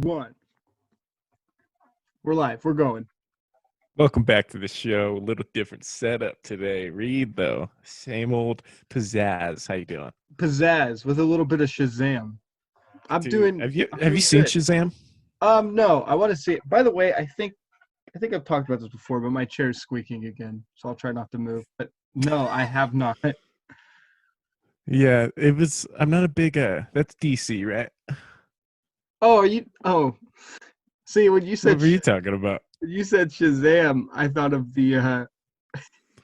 One. We're live. We're going. Welcome back to the show. A little different setup today. Reed, though, same old pizzazz. How you doing, Pizzazz with a little bit of Shazam. I'm dude? doing. Have I'm you doing seen good. Shazam? No. I want to see it. By the way, I think I've talked about this before, but my chair is squeaking again, so I'll try not to move. But no, I have not. Yeah, it was. I'm not a big. That's DC, right? Oh, are you? Oh, see, when you What said were you talking about? Shazam, I thought of the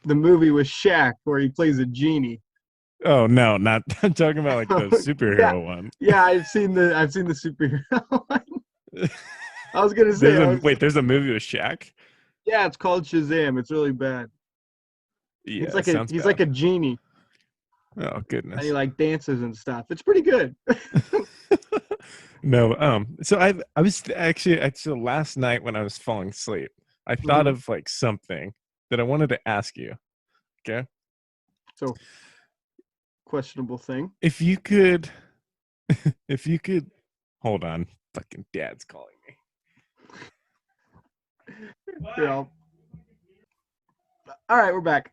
movie with Shaq where he plays a genie. Oh no, not. I'm talking about like the Yeah, superhero one. yeah. I've seen the superhero one. I was gonna say There's I a was. wait. There's a movie with Shaq. Yeah, it's called Shazam. It's really bad. He's Yeah, like it a sounds he's like bad. a genie, Oh and he goodness. like dances and stuff. It's pretty good. No. So I was actually last night when I was falling asleep, I thought Hmm. of like something that I wanted to ask you. Okay. So questionable thing. If you could, if you could, hold on. Fucking dad's calling me. You know. All right, we're back.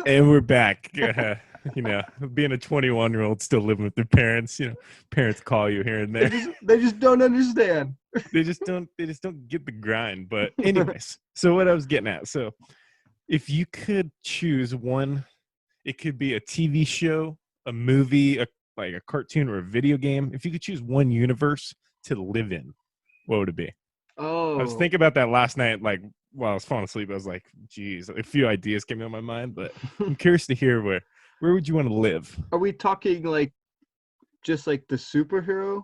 And we're back. Being a 21-year-old still living with their parents, parents call you here and They there. just they just don't understand. They just don't get the grind. But anyways, so what I was getting at. So if you could choose one, it could be a TV show, a movie, like a cartoon or a video game. If you could choose one universe to live in, what would it be? I was Oh, thinking about that last night, like while I was falling asleep. I was like, geez, a few ideas came in my mind, but I'm curious to hear where would you want to live? are we talking like just like the superhero?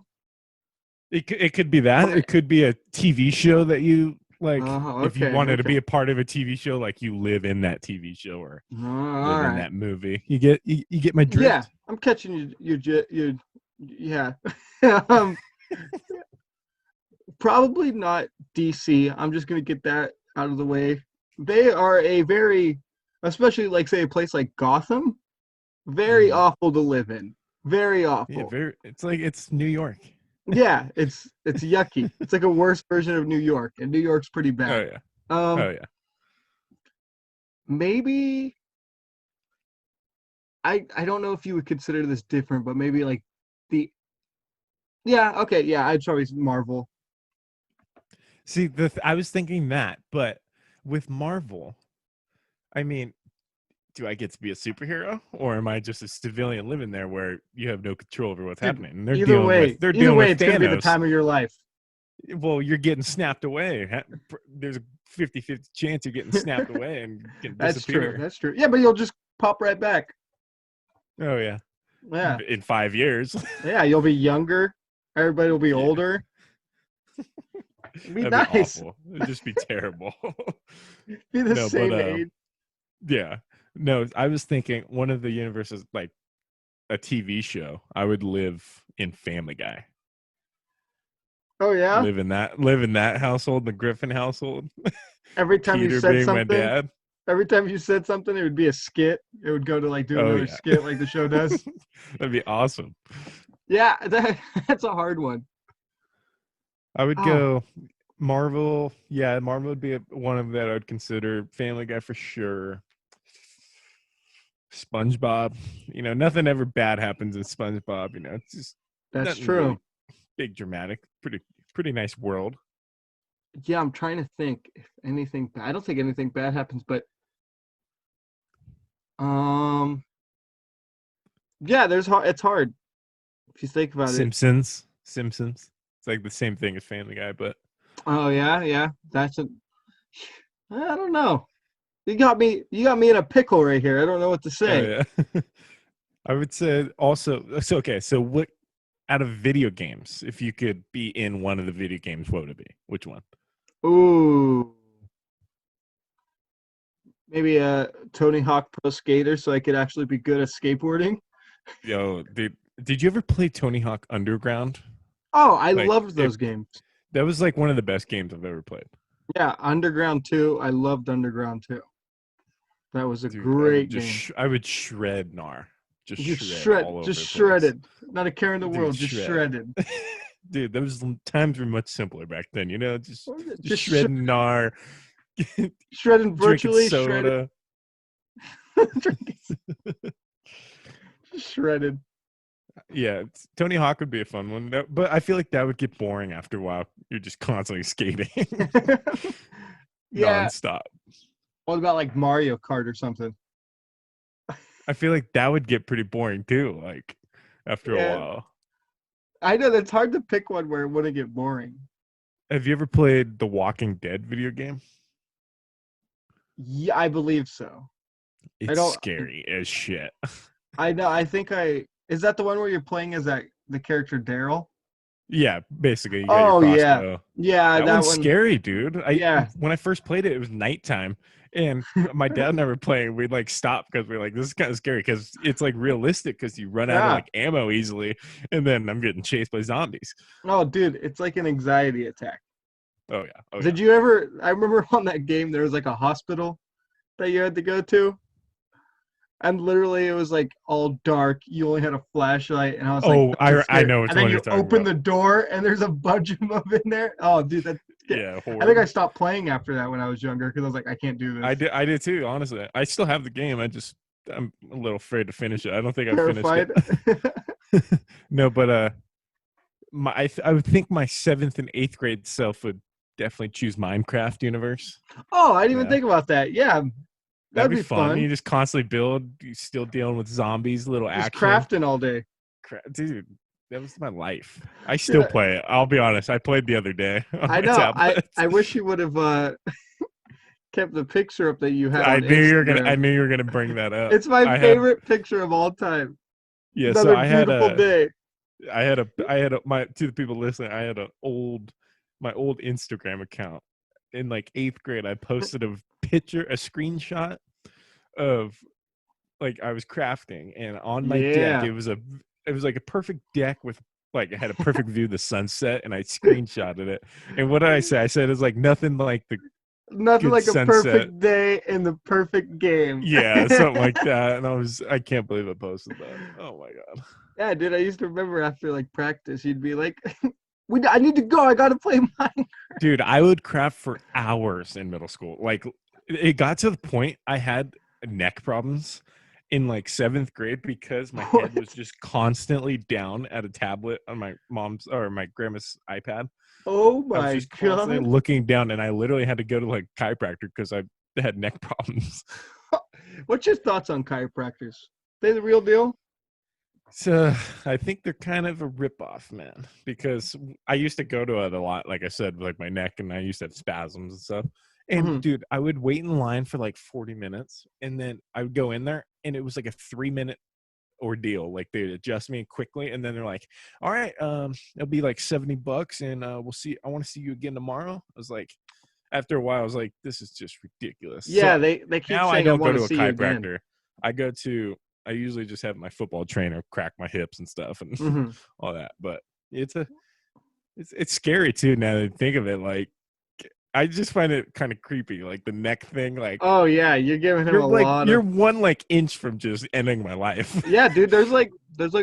It could be that. Or It could be a TV show that you like. If you okay, wanted to okay. be a part of a TV show, like you live in that TV show or All live in right. that movie. You get my Yeah, drift? I'm catching you. Yeah. um, Probably not DC. I'm just gonna get that out of the way. They are a very, especially like say a place like Gotham, very Mm-hmm. awful to live in. Very Yeah, awful. very. It's like it's New York. Yeah, it's yucky. It's like a worse version of New York, and New York's pretty Oh bad. yeah. Oh Um, yeah. Maybe I don't know if you would consider this different, but maybe like the yeah, okay, yeah, I'd probably Marvel. See, I was thinking that, but with Marvel, I mean, do I get to be a superhero, or am I just a civilian living there where you have no control over what's Dude, happening? And they're either dealing way, with it's gonna be the Thanos. time of your life. Well, you're getting snapped away. There's a 50-50 chance you're getting snapped away and can That's true. disappear. That's true. Yeah, but you'll just pop right back. Oh yeah, Yeah. in 5 years. Yeah, you'll be younger. Everybody will be Yeah, older. It'd be that'd be nice. awful. It'd just be terrible. Be the No, but same age. yeah, no. I was thinking one of the universes, like a TV show. I would live in Family Guy. Oh yeah. Live in that household, the Griffin household. Every time you Peter said being my something, dad. every time you said something, it would be a skit. It would go to like do Oh another yeah, skit like the show does. that'd be awesome. Yeah, that's a hard one. I would Oh, go Marvel. Yeah, Marvel would be one of that I would consider. Family Guy for sure. SpongeBob. Nothing ever bad happens in SpongeBob. It's just that's nothing true. really big dramatic. Pretty nice world. Yeah, I'm trying to think if anything. I don't think anything bad happens, but um, yeah, it's hard if you think about it. Simpsons. It's like the same thing as Family Guy, but Oh yeah, yeah. I don't know. You got me in a pickle right here. I don't know what to oh say. yeah. I would say also. So okay. So what out of video games, if you could be in one of the video games, what would it be? Which one? Ooh, maybe a Tony Hawk Pro Skater so I could actually be good at skateboarding. Yo, did you ever play Tony Hawk Underground? Oh, I Like loved it, those games. that was like one of the best games I've ever played. Yeah, Underground 2. I loved Underground 2. That was a Dude, I would great game. just I would shred Nar, just You shred all just over the place. shredded. Not a care in the Dude, world, just shred. shredded. dude, those times were much simpler back then. You know, just Just shredding gnar, shredding drinking virtually shredded. soda. Shredded. Yeah, Tony Hawk would be a fun one, but I feel like that would get boring after a while. You're just constantly skating Yeah. nonstop. What about like Mario Kart or something? I feel like that would get pretty boring too. Like after a Yeah. while. I know that's hard to pick one where it wouldn't get boring. Have you ever played the Walking Dead video game? Yeah, I believe so. I It's don't. scary as shit. I know. I think I is that the one where you're playing as the character Daryl? Yeah, basically you got your Oh yeah, crossbow. yeah. That That one's one. scary, dude. I Yeah. when I first played it, it was nighttime, and my dad never playing. We'd like stop because we're like, this is kind of scary because it's like realistic because you run out of Yeah. like ammo easily, and then I'm getting chased by zombies. Oh, dude, it's like an anxiety attack. Oh yeah, oh yeah. Did you ever? I remember on that game there was like a hospital that you had to go to, and literally it was like all dark. You only had a flashlight, and I was like, Oh, "That's so I scary." know which And then one you you're talking open about. the door, and there's a bunch of them in there. Oh, dude, that's scary. Yeah, I think I horror. stopped playing after that when I was younger because I was like, I can't do this. I did too. Honestly, I still have the game. I'm a little afraid to finish it. I don't think I've finished Terrified. it. No, but I would think my 7th and 8th grade self would definitely choose Minecraft universe. Oh, I didn't even Yeah, think about that. Yeah, that'd that'd be be fun. fun. You just constantly build. You still dealing with zombies, little Just action. crafting all day. Dude, that was my life. I Dude, still play it. I'll be honest. I played the other day on I my know. I tablet. I wish you would have kept the picture up that you had I on knew you were gonna. I Instagram. knew you were gonna bring that up. It's my I had favorite picture of all time. yeah. So Another beautiful day. I had a my to the people listening. I had my old Instagram account in like 8th grade. I posted a screenshot of like I was crafting, and on my deck Yeah. it was like a perfect deck with like it had a perfect view of the sunset, and I screenshotted it. And what did I say? I said it's like nothing like the Nothing good like a sunset. perfect day in the perfect game. Yeah, something like that. And I can't believe I posted that. Oh my god. Yeah, dude, I used to remember after like practice, you'd be like, I need to go. I got to play mine. Dude, I would craft for hours in middle school. Like it got to the point I had neck problems in like 7th grade because my head was just constantly down at a tablet on my mom's or my grandma's iPad. Oh I was my just constantly God. looking down, and I literally had to go to like chiropractor because I had neck problems. What's your thoughts on chiropractors? They the real deal? So I think they're kind of a ripoff, man, because I used to go to it a lot, like I said, with like my neck, and I used to have spasms and stuff. And Hmm. dude, I would wait in line for like 40 minutes, and then I would go in there, and it was like a 3-minute ordeal. Like they'd adjust me quickly, and then they're like, "All right, it'll be like $70, and we'll see. I want to see you again tomorrow." I was like, after a while, I was like, "This is just ridiculous." So Yeah, they keep now I saying I don't go want to to a see you again. chiropractor. I go to I usually just have my football trainer crack my hips and stuff and Hmm. all that. But it's scary too now that I think of it. Like I just find it kind of creepy, like the neck thing. Like Oh yeah, you're giving him a lot you're of. one like inch from just ending my life. Yeah, dude. There's like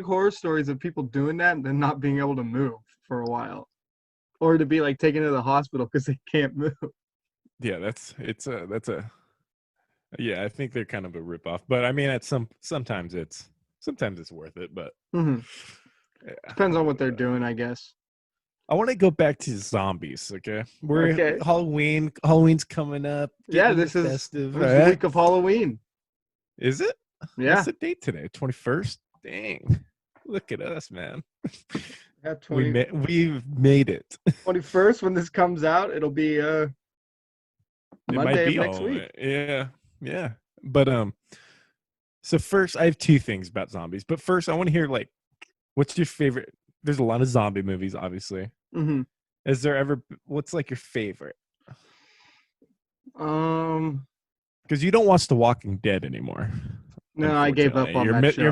horror stories of people doing that and then not being able to move for a while, or to be like taken to the hospital because they can't move. Yeah, that's a yeah. I think they're kind of a ripoff, but I mean, at sometimes it's worth it. But Hmm. yeah, Depends on what they're but, doing, I guess. I want to go back to zombies. Okay, we're Okay. Halloween. Halloween's coming up. Yeah, Getting the this is festive. this All is the right. week of Halloween. Is it? What's Yeah. the date today? 21st. Dang! Look at us, man. Yeah, 20, We've made it. 21st when this comes out, it'll be It might Monday of be next all. week. Yeah, yeah. But so first, I have two things about zombies. But first, I want to hear like, what's your favorite? There's a lot of zombie movies, obviously. Hmm. Is there ever? What's like your favorite? Um, Because you don't watch The Walking Dead anymore. no, I gave up Unfortunately, on that show.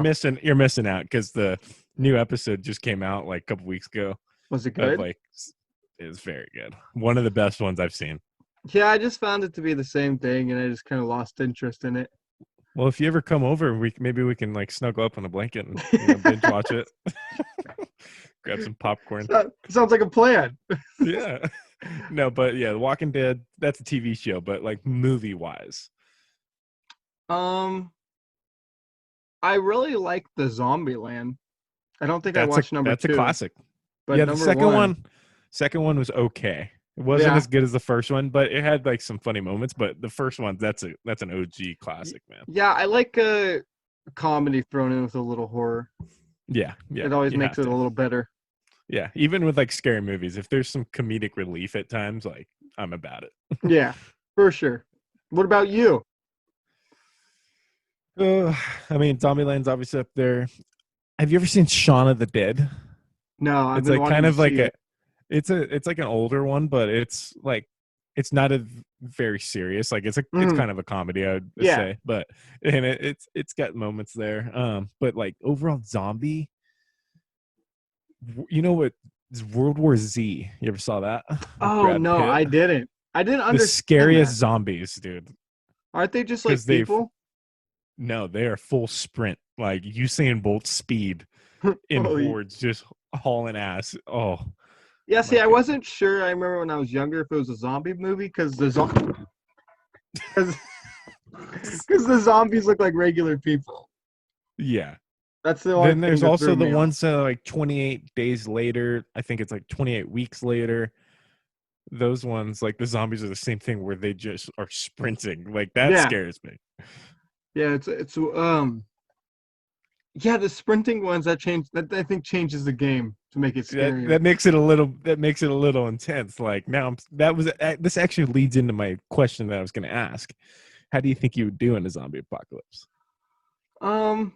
you're missing out because the new episode just came out like a couple weeks ago. Was it Of good? like, it's very good. One of the best ones I've seen. Yeah, I just found it to be the same thing, and I just kind of lost interest in it. Well, if you ever come over, maybe we can like snuggle up on a blanket and binge watch it. grab some popcorn. Sounds like a plan. Yeah. No, but yeah, The Walking Dead, that's a TV show, but like movie wise. Um, I really like the Zombieland. I don't think I That's a watched number that's a two, classic. but Yeah, the number one, second one was okay. It wasn't yeah, as good as the first one, but it had like some funny moments. But the first one, that's an OG classic, man. yeah, I like comedy thrown in with a little horror. Yeah, yeah, It always you makes have it a to. little better. Yeah, even with like scary movies, if there's some comedic relief at times, like I'm about it. Yeah, for sure. What about you? uh, I mean, Zombieland's obviously up there. Have you ever seen Shaun of the Dead? No, I've It's been like wanting kind to of like see a it. it's like an older one, but it's like it's not a very serious. Like it's Mm, kind of a comedy, I would yeah. say, but and it's got moments there. But like overall, zombie. You know what? It's World War Z. You ever saw that with Oh Brad no, Pitt? I didn't. I didn't The understand scariest that. zombies, dude. Aren't they just Because like they've people? no, they are full sprint, like Usain Bolt speed in Oh, hordes, just hauling ass. Oh yeah. my See, I god. wasn't sure. I remember when I was younger if it was a zombie movie because because the zombies look like regular people. Yeah. That's the only Then thing there's that also threw the me off. ones that are like 28 days later. I think it's like 28 weeks later. Those ones, like the zombies, are the same thing where they just are sprinting. Like that Yeah, scares me. yeah. It's yeah. The sprinting ones that I think changes the game to make it That scarier. that makes it a little intense. Like now, this actually leads into my question that I was going to ask. How do you think you would do in a zombie apocalypse? Um,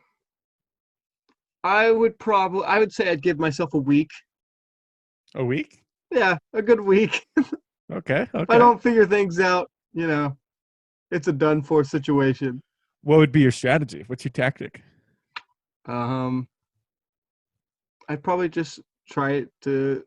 I would say I'd give myself a week. A week? Yeah, a good week. Okay, If I okay. don't figure things out, it's a done for situation. What would be your strategy? What's your tactic? Um, I'd probably just try to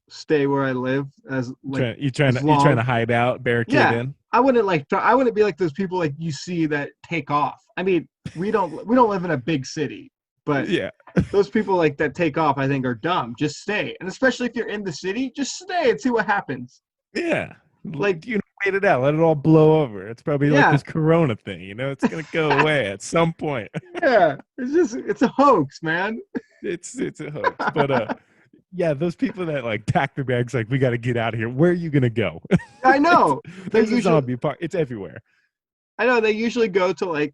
stay where I live You trying to as long. hide out, barricade Yeah, in? I wouldn't be like those people like you see that take off. I mean, we don't live in a big city, but Yeah, those people like that take off, I think, are dumb. Just stay, and especially if you're in the city, just stay and see what happens. yeah. Like, Wait it out. Let it all blow over. It's probably like yeah, this Corona thing. It's gonna go away at some point. yeah, it's a hoax, man. It's a hoax, but yeah, those people that like pack their bags, like we got to get out of here. Where are you gonna go? I it's, know they there's a usually, zombie park. It's everywhere. I know they usually go to like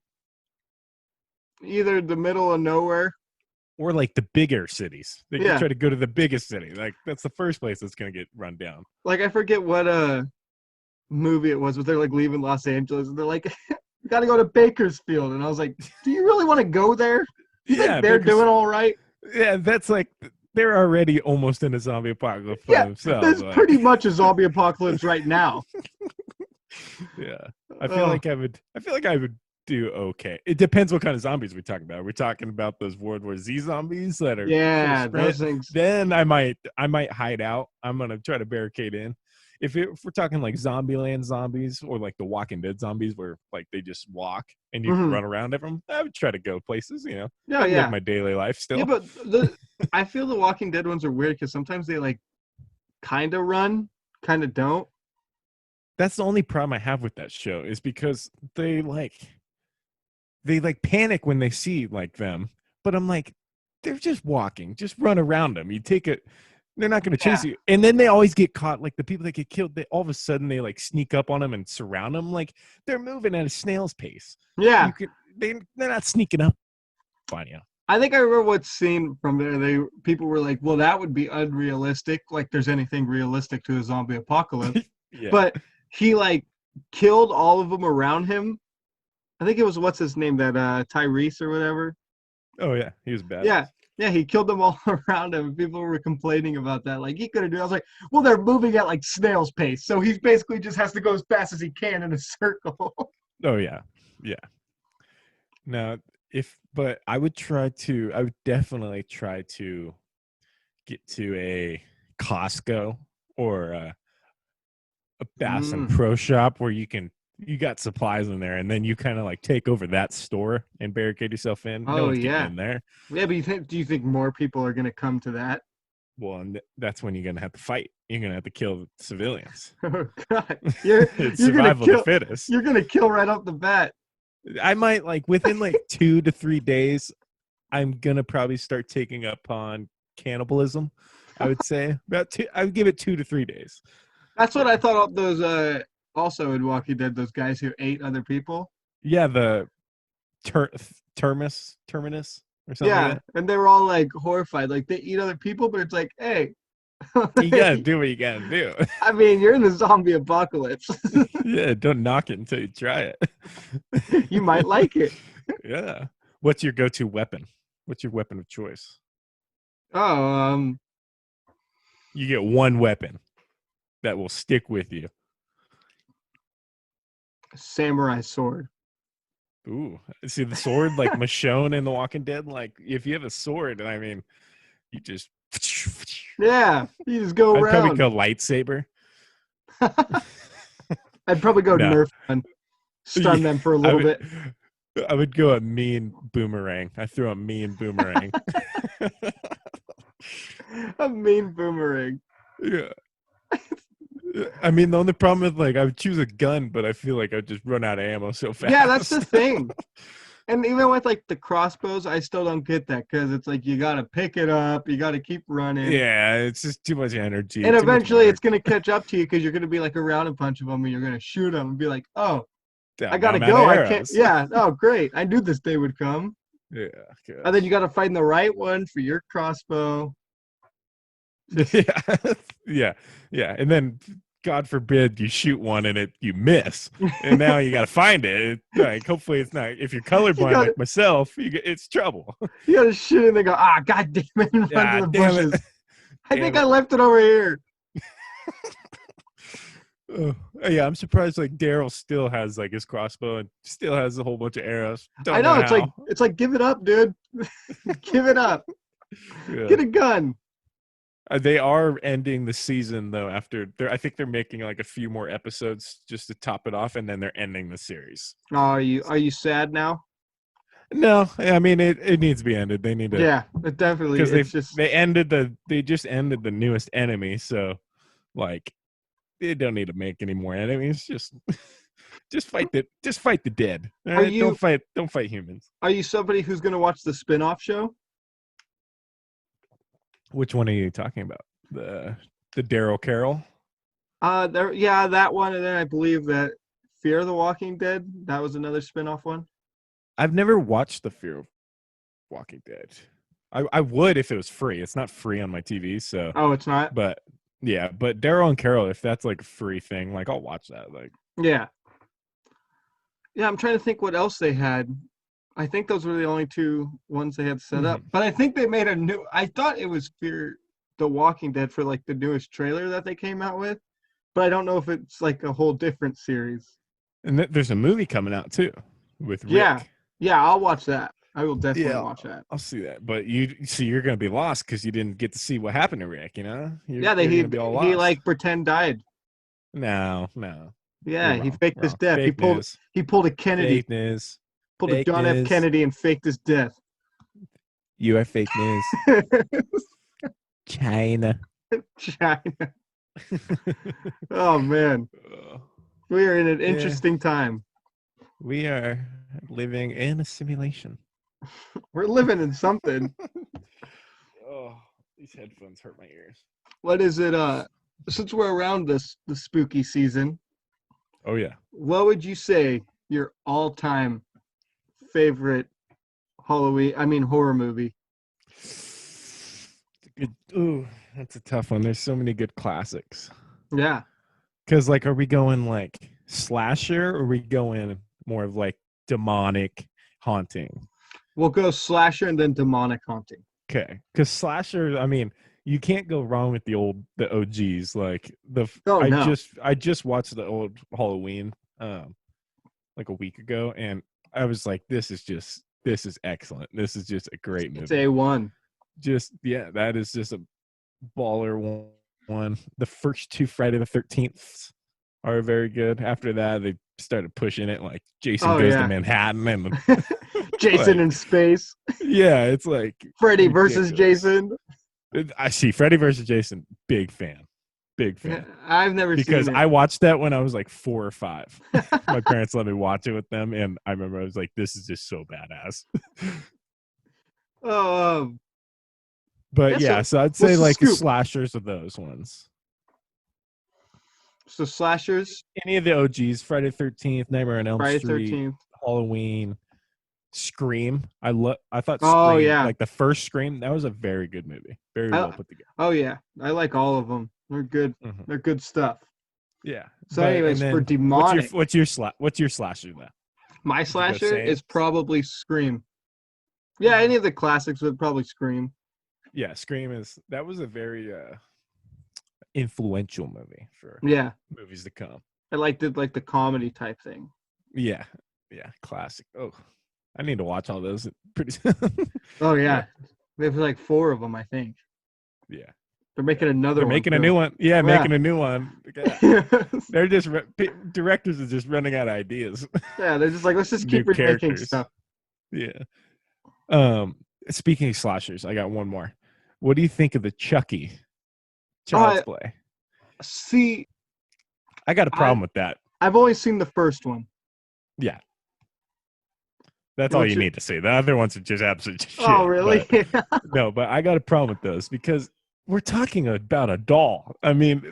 either the middle of nowhere. Or like the bigger cities. They could Yeah, try to go to the biggest city. Like that's the first place that's gonna get run down. like I forget what movie it was, but they're like leaving Los Angeles and they're like, "We got to go to Bakersfield," and I was like, "Do you really want to go there? You think Yeah, they're because doing all right?" yeah, that's like they're already almost in a zombie apocalypse for Yeah, themselves. there's Like pretty much a zombie apocalypse right now. yeah. Oh, I feel like I would do okay. It depends what kind of zombies we talk about. We're talking about those World War Z zombies that are full yeah, those sprint. things. Then I might hide out. I'm gonna try to barricade in. If we're talking like Zombieland zombies or like the Walking Dead zombies where like they just walk and you can Hmm. run around everyone, I would try to go places. Yeah, I'd live yeah, my daily life yeah. still. But I feel the Walking Dead ones are weird because sometimes they like kind of run, kind of don't. That's the only problem I have with that show is because they panic when they see like them, but I'm like, they're just walking, just run around them. You take it, they're not going to chase Yeah, you, and then they always get caught. Like the people that get killed, they all of a sudden they like sneak up on them and surround them. Like they're moving at a snail's pace. yeah. You could they're not sneaking up on you. I think I remember what scene from there. People were like, "Well, that would be unrealistic. Like, there's anything realistic to a zombie apocalypse." Yeah. But he like killed all of them around him. I think it was what's his name that Tyrese or whatever. Oh yeah, he was Yeah, badass. yeah, he killed them all around him. People were complaining about that. Like he could have done. I was like, well, they're moving at like snail's pace, so he basically just has to go as fast as he can in a circle. Oh yeah, yeah. Now, but I would definitely try to get to a Costco or a Bass and Mm. Pro Shop where you got supplies in there, and then you kind of like take over that store and barricade yourself in. No Oh one's getting yeah, in there. yeah. But do you think more people are gonna come to that? Well, and that's when you're gonna have to fight. You're gonna have to kill civilians. Oh God, you're It's you're gonna survival of the kill. fittest. You're gonna kill right off the bat. I might like within like 2 to 3 days. I'm gonna probably start taking up on cannibalism. I would say about two. I would give it 2 to 3 days. That's what Yeah, I thought of those also in Walking Dead, those guys who ate other people. yeah. The ter- terminus or something like Yeah, that. and they were all like horrified. Like they eat other people, but it's like, hey, You gotta do what you gotta do. I mean, you're in the zombie apocalypse. Yeah, don't knock it until you try it. You might like it. Yeah. What's your go-to weapon? What's your weapon of choice? Oh, You get one weapon that will stick with you. samurai sword. Ooh, see the sword like Michonne in The Walking Dead. Like if you have a sword, I mean, you just. Yeah, you just go I'd probably around. go lightsaber. I'd probably go No, Nerf gun, stun yeah, them for a I little would. bit. I would go a mean boomerang. I throw a mean boomerang. A mean boomerang. Yeah. I mean, the only problem is like I would choose a gun, but I feel like I'd just run out of ammo so fast. Yeah, that's the thing. And even with like the crossbows, I still don't get that because it's like you gotta pick it up, you gotta keep running, Yeah, it's just too much energy. and Too much eventually work. it's gonna catch up to you because you're gonna be like around a bunch of them and you're gonna shoot them and be like, oh, I Now gotta I'm out of go. I can't. arrows. Yeah. Oh, great. I knew this day would come. Yeah. And then you gotta find the right one for your crossbow. Just Yeah. Yeah. Yeah. And then God forbid you shoot one and you miss. And now you gotta find it. Like hopefully it's not if you're you colorblind gotta like myself, it's trouble. you gotta shoot and they go, ah, god damn it, and run to Yeah, the damn it. bushes. I Damn think I it. left it over here. Oh, yeah, I'm surprised like Daryl still has like his crossbow and still has a whole bunch of arrows. I Don't know know how. it's like give it up, dude. Give it up. Yeah. Get a gun. They are ending the season though. I think they're making like a few more episodes just to top it off, and then they're ending the series. Oh, are you sad now? No, I mean it needs to be ended. They need to Yeah, it definitely. because It's just they just ended the newest enemy, so like they don't need to make any more enemies. Just fight the dead. All are right, you don't fight humans. are you somebody who's gonna watch the spin-off show? Which one are you talking about? The Daryl Carroll? There, yeah, that one, and then I believe that Fear the Walking Dead. That was another spin-off one. I've never watched the Fear of Walking Dead. I would if it was free. It's not free on my TV, so Oh, it's not. but yeah, but Daryl and Carol, if that's like a free thing, like I'll watch that. Like Yeah, yeah. I'm trying to think what else they had. I think those were the only two ones they had set up. But I think they made a new. I thought it was Fear the Walking Dead for like the newest trailer that they came out with, but I don't know if it's like a whole different series. and there's a movie coming out too with Yeah, Rick. yeah. I'll watch that. I will definitely Yeah, watch that. I'll see that. But you're gonna be lost because you didn't get to see what happened to Rick. You know, Yeah, you're gonna be all he lost. like pretend died. No, Yeah, you're he wrong. faked his Wrong. death. Fake news. He pulled a Kennedy, Fake news. pulled a Fake John F. news. Kennedy and faked his death. You are fake news. China. China. Oh man, we are in an Yeah. interesting time. We are living in a simulation. We're living in something. Oh, these headphones hurt my ears. What is it? Since we're around the spooky season, Oh yeah. what would you say your all-time favorite horror movie? Good. Ooh, that's a tough one. There's so many good classics. Yeah. Because like, are we going like slasher, or are we going more of like demonic haunting? We'll go slasher and then demonic haunting. Okay. Because slasher, I mean, you can't go wrong with the OGs. Like Oh no. I just watched the old Halloween like a week ago, and I was like, this is excellent. This is just a great movie. It's A1. Just that is just a baller one. The first two Friday the 13th are very good. After that, they started pushing it like Jason Goes to Manhattan and Jason like, in space. yeah, it's like Freddy versus ridiculous. Jason. I see Freddy versus Jason. Big Yeah, fan. I've never Because seen it. I watched that when I was like 4 or 5. My parents let me watch it with them, and I remember I was like, "This is just so badass." Oh, But yeah. yeah, So so I'd say what's the like scoop? slashers of those ones. So slashers, Any of the OGs, Friday the 13th, Nightmare on Elm Friday Street, 13th. Halloween, Scream. I thought Oh Scream, yeah. like the first Scream, that was a very good movie. Very well I, put together. oh yeah. I like all of them. They're good. Mhm. They're good stuff. Yeah. So, But and anyways, for then demonic, what's your slasher then? my Would you go slasher same? is probably Scream. Yeah, any of the classics would probably Scream. Yeah, Scream is that was a very influential movie for Yeah, movies to come. I liked it like the comedy type thing. Yeah. Yeah, classic. Oh, I need to watch all those pretty soon. Oh But yeah, there's like 4 of them, I think. yeah. They're Yeah. making They're another one making a too. new one. Yeah, Yeah. making a new one. Yeah. They're just directors are just running out of ideas. Yeah, they're just like, let's just New keep remaking characters. stuff. Yeah. Um Speaking of slashers, I got one more. What do you think of the Chucky Oh, Child's Play? see, I got a I problem with that. I've only seen the first one. Yeah. That's all What's you your? need to say. The other ones are just absolute Oh, shit. really? But no, but I got a problem with those because we're talking about a doll. I mean,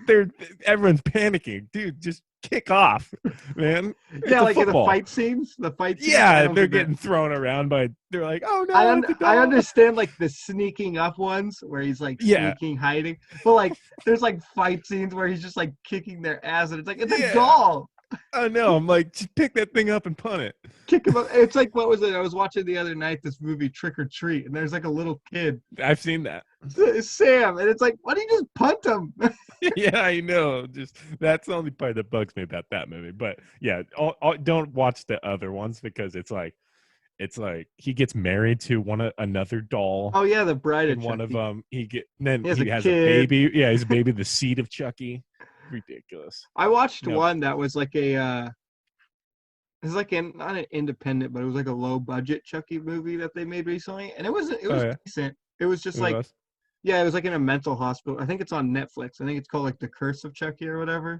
everyone's panicking. Dude, just kick off, man. Yeah, It's a like in the football. fight scenes. The fight scenes. I Yeah, don't they're think that. getting thrown around by they're like, oh no, it's a I doll. understand like the sneaking up ones where he's like Yeah, sneaking, hiding, but like there's like fight scenes where he's just like kicking their ass, and it's like it's a yeah. doll. I know. I'm like, just pick that thing up and punt it. Kick him up. It's like what was it? I was watching the other night this movie Trick or Treat, and there's like a little kid, I've seen that. Sam, and it's like, why do you just punt him? Yeah, I know. Just that's the only part that bugs me about that movie. But yeah, don't watch the other ones because it's like he gets married to another doll, Oh yeah, the Bride of and one of Chucky. them then He has a he has a kid. baby. Yeah, he's a baby, the seed of Chucky. Ridiculous. I watched No, one that was like a it's like not an independent, but it was like a low budget Chucky movie that they made recently, and it oh was yeah, decent. It was just it like was. yeah, it was like in a mental hospital. I think it's on Netflix. I think it's called like The Curse of Chucky or whatever.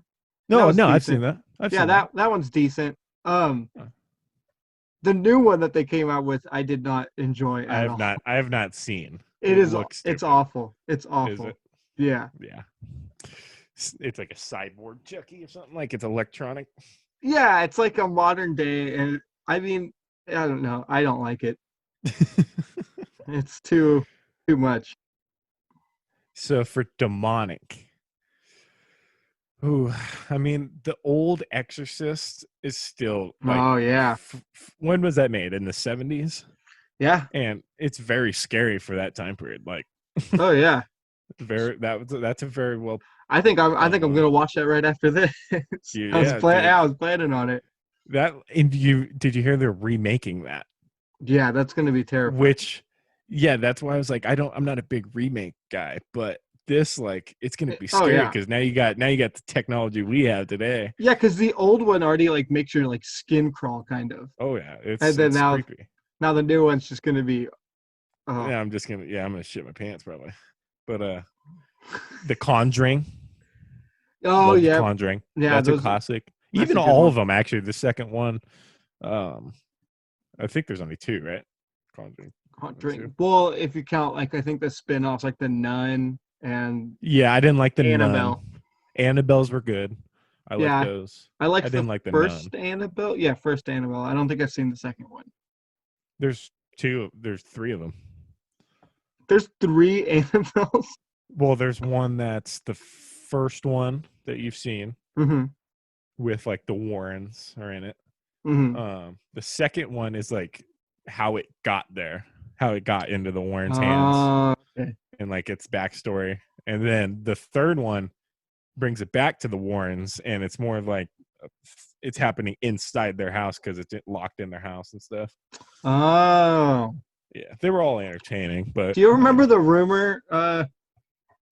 And that No, was no, I've seen decent. that. I've Yeah, seen that. that one's decent. Huh. The new one that they came out with, I did not enjoy I at have all. not. I have not seen. It It is looks it's stupid. awful. It's Is it? awful. Yeah. Yeah. It's like a cyborg Chucky or something. Like it's electronic. Yeah, it's like a modern day, and I mean, I don't know. I don't like it. It's too much. So for demonic, ooh, I mean, the old Exorcist is still like, Oh yeah. when was that made? In the 70s? Yeah. And it's very scary for that time period. Like, Oh yeah. that's a very well, I think I'm gonna watch that right after this. yeah, dude. I was planning on it. That and did you hear they're remaking that? Yeah, that's gonna be terrifying. Which, yeah, that's why I was like, I'm not a big remake guy, but this like it's gonna be Oh scary yeah. because now you got the technology we have today. Yeah, because the old one already like makes your like skin crawl kind of, Oh yeah, and then it's creepy. now the new one's just gonna be oh I'm gonna shit my pants probably. But The Conjuring, oh love The yeah Conjuring. yeah That's a those classic. that's Even a good all one. of them actually. The second one, um, I think there's only two, right? Conjuring one and two. Conjuring. Well, if you count like I think the spin-offs like the Nun and Yeah, I didn't like the Nun. Annabelle. Annabelle's were good. I like Yeah, those. I I liked the didn't like the Nun. first Annabelle. Yeah, first Annabelle. I don't think I've seen the second one. There's two. There's three of them. There's 3 Annabelles. Well, there's one that's the first one that you've seen Mm-hmm. with like the Warrens are in it. Mm-hmm. The second one is like how it got there, how it got into the Warrens' hands, Okay. and like its backstory. And then the third one brings it back to the Warrens, and it's more of like it's happening inside their house because it's locked in their house and stuff. Oh. Yeah, they were all entertaining, but Do you remember the rumor?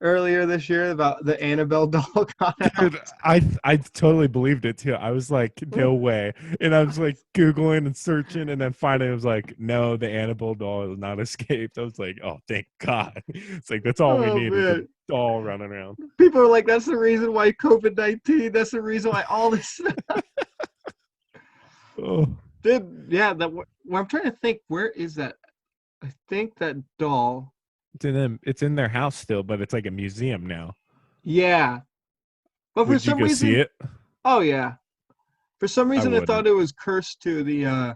earlier this year about the Annabelle doll got out? Dude, I totally believed it too. I was like, no way. And I was like Googling and searching, and then finally I was like, no, the Annabelle doll has not escaped. I was like, oh, thank God. It's like that's all we Oh needed, the man, doll running around. people are like, that's the reason why COVID-19. That's the reason why all this. Oh, Did yeah? That well, I'm trying to think. Where is that? I think that doll. it's in their house still, but it's like a museum now. Yeah, but for Would you some go see reason, it? oh yeah, for some I reason I thought wouldn't. it was cursed to the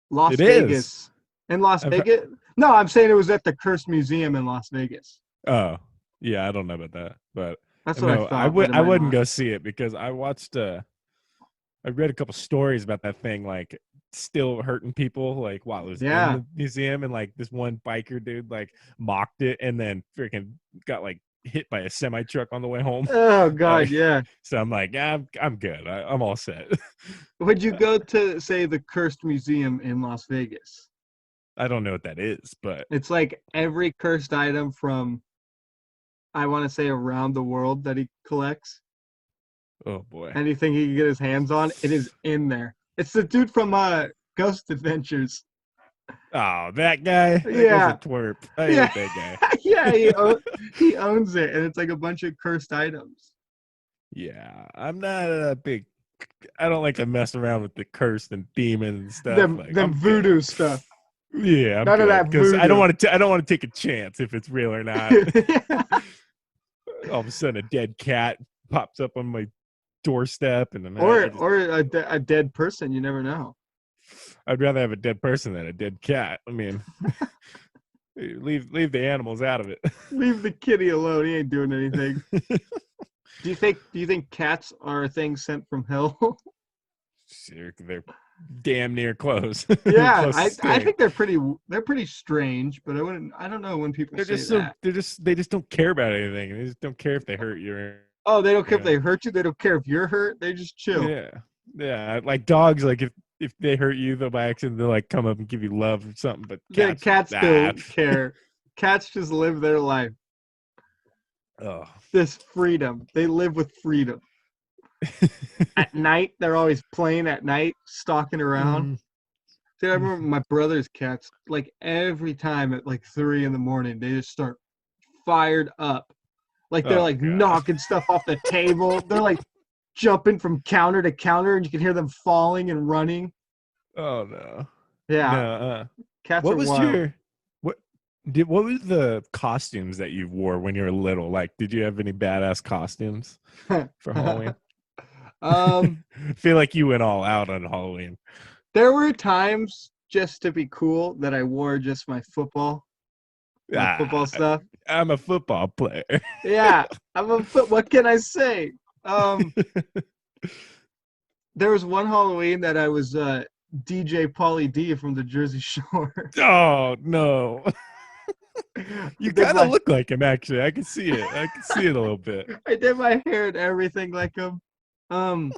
Las It is. Vegas. In Las I've Vegas? No, I'm saying it was at the Cursed Museum in Las Vegas. Oh, yeah, I don't know about that, but That's what I no, thought, but it I might wouldn't not. go see it because I read a couple stories about that thing, like still hurting people, like while it was in Yeah. the museum, and like this one biker dude like mocked it, and then freaking got like hit by a semi truck on the way home. Oh God, Like, yeah. so I'm like, yeah, I'm good. I'm all set. Would you go to say the Cursed Museum in Las Vegas? I don't know what that is, but It's like every cursed item from I want to say around the world that he collects. oh boy. Anything he can get his hands on, it is in there. It's the dude from Ghost Adventures. Oh, that guy. That guy's a Yeah. twerp. I Yeah. hate that guy. Yeah, he owns it and it's like a bunch of cursed items. Yeah, I'm not a big. I don't like to mess around with the cursed and demon and stuff. Them Like them I'm good. voodoo stuff. Yeah, I'm None of good that because I don't voodoo. want to. I don't want to take a chance if it's real or not. Yeah. All of a sudden, a dead cat pops up on my doorstep, and then I just. Or a dead person, you never know. I'd rather have a dead person than a dead cat. I mean, leave the animals out of it. Leave the kitty alone. He ain't doing anything. Do you think cats are things sent from hell? They're damn near close. They're Yeah, closest I thing. think they're pretty strange, but I don't know when people They're say just so that. they just don't care about anything. They just don't care if they hurt you. Oh, they don't care if Yeah, they hurt you. They don't care if you're hurt. They just chill. yeah, yeah. Like dogs, like if they hurt you, they'll by accident they'll like come up and give you love or something. But Yeah, cats, cats ah, don't care. Cats just live their life. oh. This freedom. They live with freedom. At night, they're always playing at night, stalking around. Mhm. Dude, I remember my brother's cats, like every time at like 3 in the morning, they just start fired up. Like they're Oh like god. knocking stuff off the table. They're like jumping from counter to counter, and you can hear them falling and running. Oh no. Yeah, No. cats What are was wild. your what was the costumes that you wore when you were little? Like, did you have any badass costumes for Halloween? um, I feel like you went all out on Halloween. there were times just to be cool that I wore just my football Ah, stuff. I'm a football player. Yeah, I'm a foot. What can I say? Um, there was one Halloween that I was DJ Pauly D from the Jersey Shore. Oh no. I You did kind of my look like him, actually. I can see it. I can see it a little bit. I did my hair and everything like him. Um,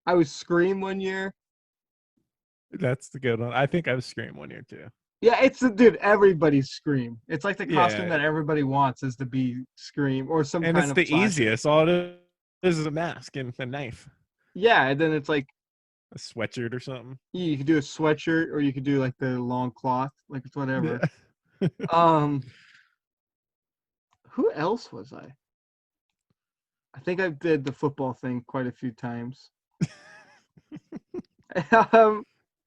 I was Scream one year. That's the good one. I think I was Scream one year too. Yeah, it's the dude. Everybody's Scream. It's like the costume Yeah, that everybody wants is to be Scream or some and kind it's of the slasher. easiest. All it is a mask and a knife, Yeah, and then it's like a sweatshirt or something. you could do a sweatshirt or you could do like the long cloth, like it's whatever. Yeah. Um, who else was I? I think I did the football thing quite a few times. um,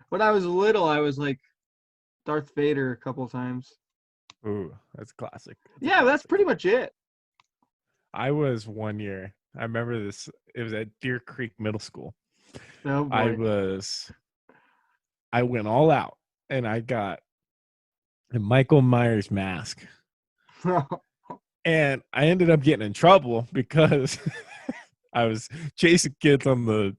when I was little, I was like Darth Vader a couple times. Ooh, that's classic. That's a Yeah, that's classic. pretty much it. I was one year. I remember this. It was at Deer Creek Middle School. Oh I boy. was. I went all out, and I got a Michael Myers mask. And I ended up getting in trouble because I was chasing kids on the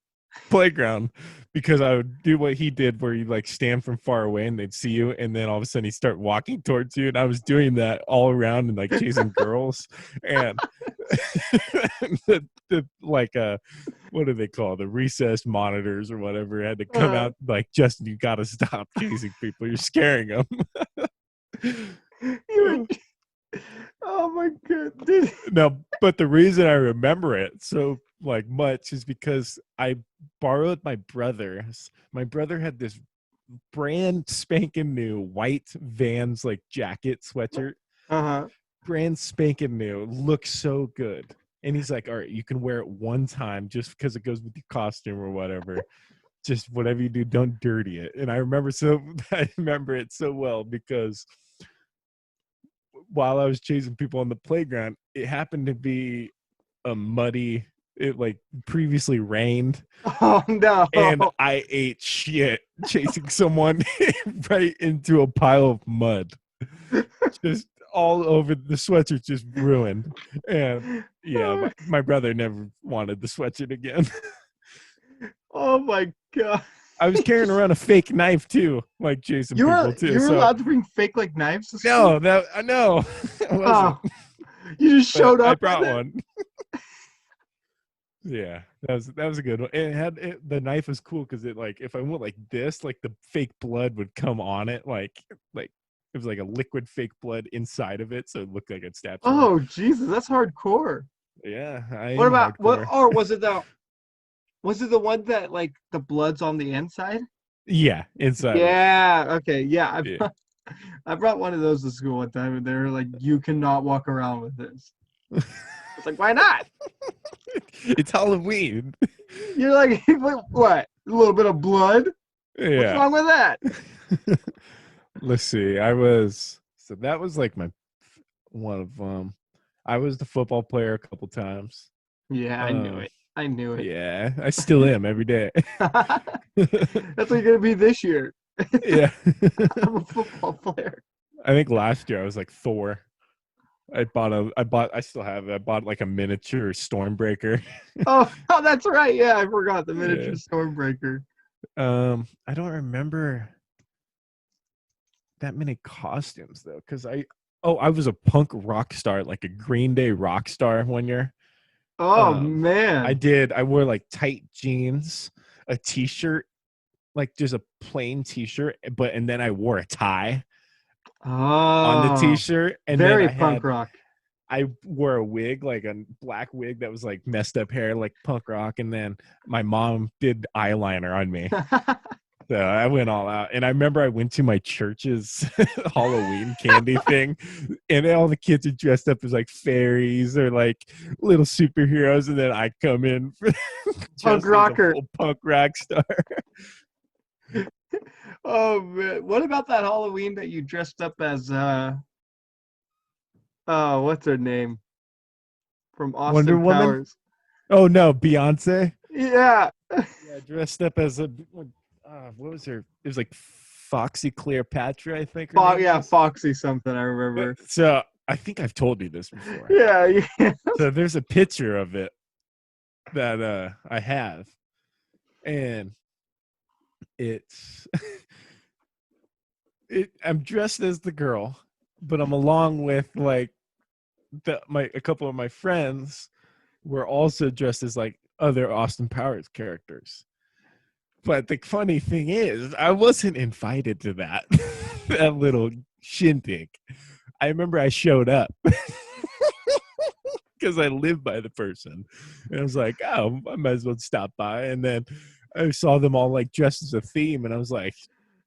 playground because I would do what he did where you like stand from far away and they'd see you and then all of a sudden he start walking towards you, and I was doing that all around and like chasing girls, and the like what do they call the recess monitors or whatever had to come uh, out like, Justin, you gotta stop chasing people, you're scaring them. you were Oh my god, dude. No, but the reason I remember it so like much is because I borrowed my brother's. My brother had this brand spanking new white Vans like jacket sweatshirt, Uh-huh. brand spanking new, looks so good. And he's like, all right, you can wear it one time just because it goes with your costume or whatever. Just whatever you do, don't dirty it. And I remember I remember it so well because while I was chasing people on the playground, it happened to be a muddy, it like previously rained, Oh no. and I ate shit chasing someone right into a pile of mud. Just all over the sweatshirt, just ruined. And yeah, my brother never wanted the sweatshirt again. Oh my god. I was carrying around a fake knife too, like chasing people too. You were So allowed to bring fake like knives to school? no, that I know it wasn't. Oh, you just But showed I up with brought it? one. Yeah, that was a good one. The knife was cool because it like if I went like this, like the fake blood would come on it, like it was like a liquid fake blood inside of it, so it looked like I'd stabbed someone. Oh Jesus, that's hardcore. Yeah, I What am about what hardcore. or was it the one that like the blood's on the inside? Yeah, inside of it. Yeah, okay, yeah. Yeah. I brought one of those to school one time and they were like, you cannot walk around with this. It's like, why not? It's Halloween. You're like, what? A little bit of blood? What's Yeah. wrong with that? Let's see. So that was like my one of I was the football player a couple times. Yeah, I knew Um it. I knew it. yeah, I still am every day. That's what you're gonna be this year. Yeah. I'm a football player. I think last year I was like Thor. I still have it. I bought like a miniature Stormbreaker. Oh, that's right. Yeah, I forgot the miniature Yeah. Stormbreaker. I don't remember that many costumes though, because I was a punk rock star, like a Green Day rock star one year. Oh I man. did. I wore like tight jeans, a t-shirt, like just a plain t-shirt, and then I wore a tie on the Oh, t-shirt, and then very punk rock. I wore a wig, like a black wig that was like messed up hair, like punk rock, and then my mom did eyeliner on me. So I went all out. And I remember I went to my church's Halloween candy thing, and all the kids are dressed up as like fairies or like little superheroes. And then I come in Punk dressed as a rocker. full punk rock star. Oh man. What about that Halloween that you dressed up as oh, what's her name? From Wonder Austin Woman? Powers. Oh no, Beyonce. Yeah. Yeah, dressed up as what was her? It was like Foxy Cleopatra, I think her name Yeah, was. Foxy something, I remember. So I think I've told you this before. Yeah, yeah. So there's a picture of it that I have, and it's I'm dressed as the girl, but I'm along with like a couple of my friends were also dressed as like other Austin Powers characters. But the funny thing is, I wasn't invited to that that little shindig. I remember I showed up because I live by the person, and I was like, "Oh, I might as well stop by." And then I saw them all like dressed as a theme, and I was like,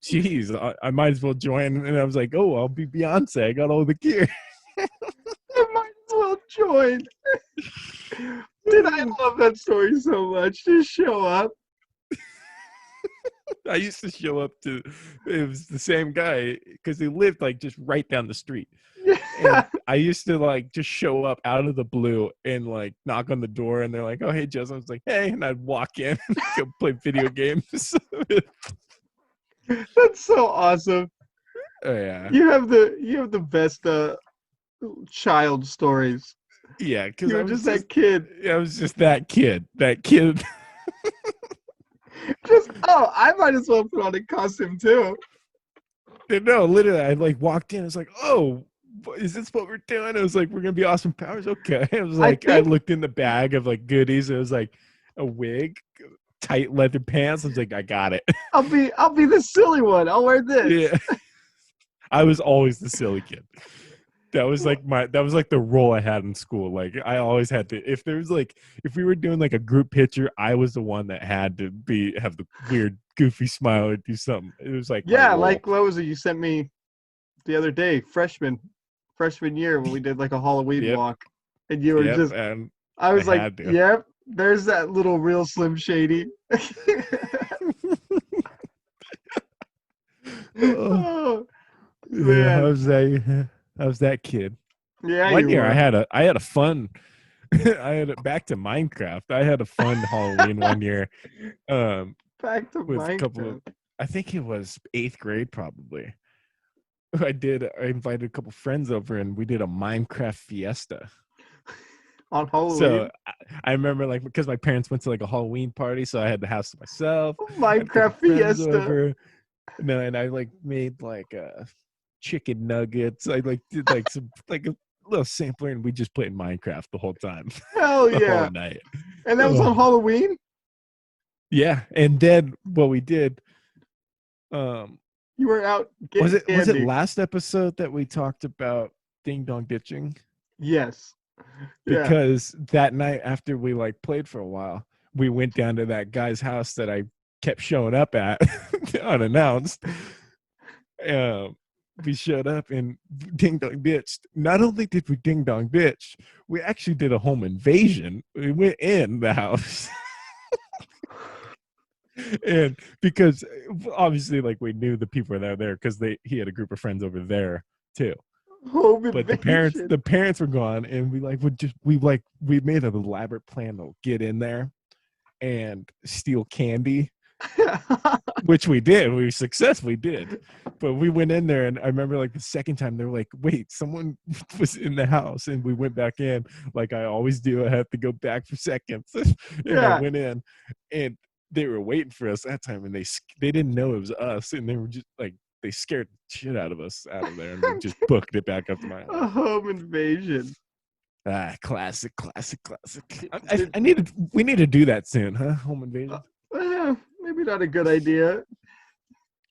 "Geez, I might as well join." And I was like, "Oh, I'll be Beyonce. I got all the gear." I might as well join. Dude, I love that story so much. Just show up. I used to show up to it was the same guy because he lived like just right down the street. And Yeah. I used to like just show up out of the blue and like knock on the door and they're like, "Oh hey Justin." I was like, "Hey," and I'd walk in and go play video games. That's so awesome. Oh, yeah. You have the best child stories. Yeah, because You were just that kid. I was just that kid. That kid. Just I might as well put on a costume too. No, literally I like walked in, I was like, "Oh, is this what we're doing?" I was like, "We're gonna be Austin Powers." Okay. I was I like, I think looked in the bag of like goodies, it was like a wig, tight leather pants. I was like, I got it. I'll be the silly one. I'll wear this. Yeah. I was always the silly kid. That was like the role I had in school. Like I always had to, if we were doing like a group picture, I was the one that had to have the weird goofy smile or do something. It was like my Yeah, role. like what was it you sent me the other day, freshman year when we did like a Halloween Yep. walk, and you were Yep. just, And I I was like, had to. yep, there's that little real Slim Shady. Oh, Oh yeah, man, I was that kid. yeah, One you year were. I had a fun back to Minecraft. I had a fun Halloween one year. Um Back to with a couple of, Minecraft I think it was 8th grade probably. I invited a couple friends over and we did a Minecraft fiesta. on So Halloween. I remember like because my parents went to like a Halloween party, so I had the house to myself. I had a couple Minecraft friends Fiesta. over. No, and I like made like chicken nuggets. I like did like some like a little sampler, and we just played Minecraft the whole time, Hell the whole yeah. night. And that was on Oh Halloween? yeah, and then what we did, um, You were out was getting it candy. last episode that we talked about ding dong ditching? Yes. Yeah. Because that night after we like played for a while, we went down to that guy's house that I kept showing up at unannounced. Um, we showed up and ding dong ditched. Not only did we ding dong ditch, we actually did a home invasion. We went in the house. And because obviously like we knew the people that were there because he had a group of friends over there too. Home But invasion. the parents were gone, and we made an elaborate plan to get in there and steal candy, which we did. We successfully did. But we went in there, and I remember like the second time they were like, "Wait, someone was in the house," and we went back in like I always do. I have to go back for seconds, and I Yeah. went in, and they were waiting for us that time, and they didn't know it was us, and they were just like they scared the shit out of us out of there, and we just booked it back up to my A house. home invasion. Classic. Did, We need to do that soon, huh? Home invasion. maybe not a good idea.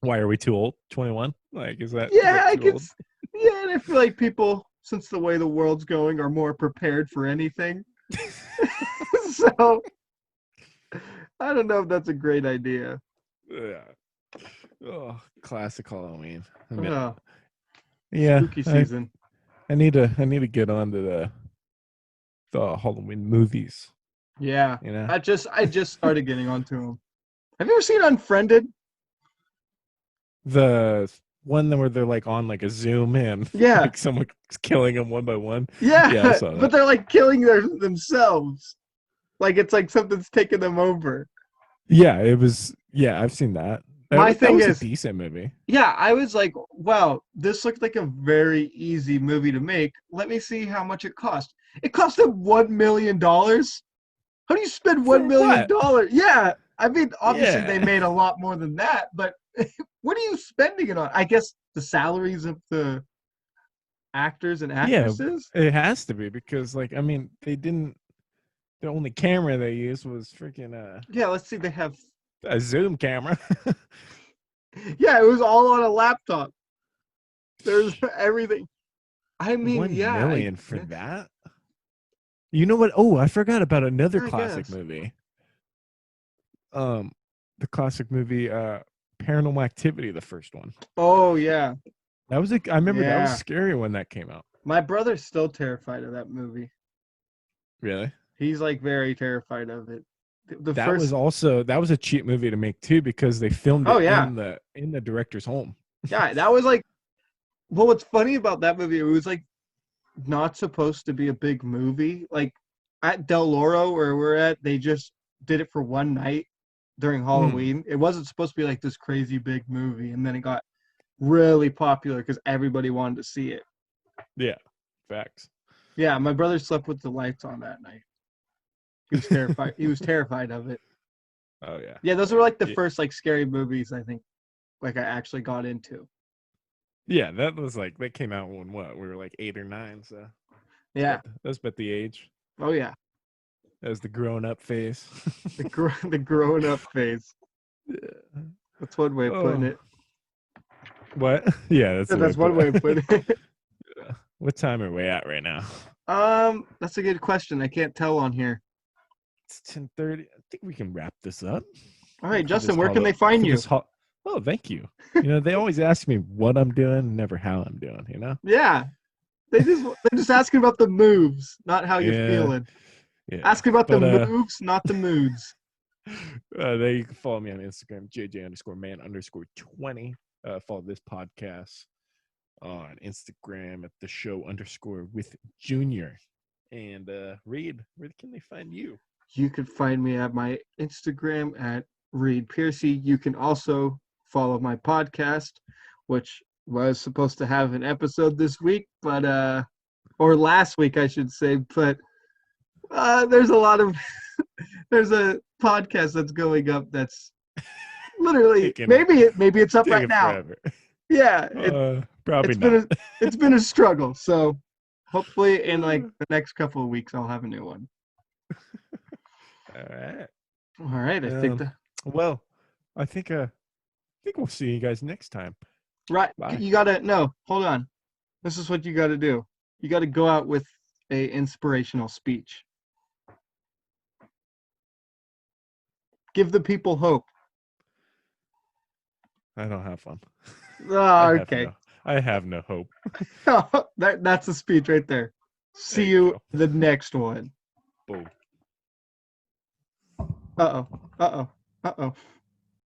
Why are we too old? 21? Like, is Yeah, that I too could. old? Yeah, and I feel like people, since the way the world's going, are more prepared for anything. So I don't know if that's a great idea. Yeah. Oh, classic Halloween. I mean, Oh, yeah, spooky season. I need to get on to the Halloween movies. Yeah, You know, I just started getting onto them. Have you ever seen Unfriended? the one where they're like on like a Zoom and Yeah, like someone's killing them one by one. Yeah, I yeah, saw but that. they're like killing themselves. Like it's like something's taking them over. Yeah, it was. Yeah, I've seen that. My That thing was a is, decent movie. yeah, I was like, wow, this looked like a very easy movie to make. Let me see how much it cost. It cost them $1 million. How do you spend one For million what? dollars? Yeah, I mean, obviously they Yeah. made a lot more than that, but what are you spending it on? I guess the salaries of the actors and Yeah, actresses. it has to be because like I mean they didn't the only camera they used was freaking Yeah, let's see. They have. a Zoom camera. Yeah, it was all on a laptop. There's everything. I mean, One yeah, million for that? You know what? Oh, I forgot about another I classic guess. movie. Um the classic movie Paranormal Activity, the first one. Oh yeah, I remember that was yeah. scary when that came out. My brother's still terrified of that movie. Really? He's like very terrified of it. The first. That was a cheap movie to make too because they filmed Oh it yeah, in the director's home. yeah. That was like. Well, what's funny about that movie? It was like not supposed to be a big movie. Like at Del Loro, where we're at, they just did it for one night during Mm, Halloween. It wasn't supposed to be like this crazy big movie, and then it got really popular because everybody wanted to see it. yeah. Facts. Yeah, my brother slept with the lights on that night. He was terrified. He was terrified of it. Oh yeah. Yeah, those were like the Yeah. first like scary movies I think like I actually got into. Yeah, that was like that came out when what we were like 8 or 9, so Yeah. that's about the age. Oh yeah. That was the grown up phase. The grown up phase. Yeah. That's one way of putting Oh, it. what? Yeah, that's the way That's to put one way of it. putting it. Yeah. What time are we at right now? That's a good question. I can't tell on here. It's 10:30. I think we can wrap this up. All right, For Justin, this where can they find you? Oh, thank you. They always ask me what I'm doing, never how I'm doing. Yeah, they're just asking about the moves, not how you're Yeah, feeling. yeah. Asking about the But moves, not the moods. there you can follow me on Instagram, JJ_man_20. Follow this podcast on Instagram at the show_with Junior. And Reed, where can they find you? You can find me at my Instagram at Reed Piercy. You can also follow my podcast, which was supposed to have an episode this week, but or last week I should say, but there's a lot of there's a podcast that's going up that's literally maybe it's up right now. Forever. Yeah, probably it's been a struggle. So hopefully in like the next couple of weeks I'll have a new one. All right. All right, I think well, I think we'll see you guys next time. Right. Bye. You gotta hold on. This is what you gotta do. You gotta go out with a inspirational speech. Give the people hope. I don't have one. Oh, okay. I have no hope. That's a speech right there. See you the next one. Boom. Uh-oh.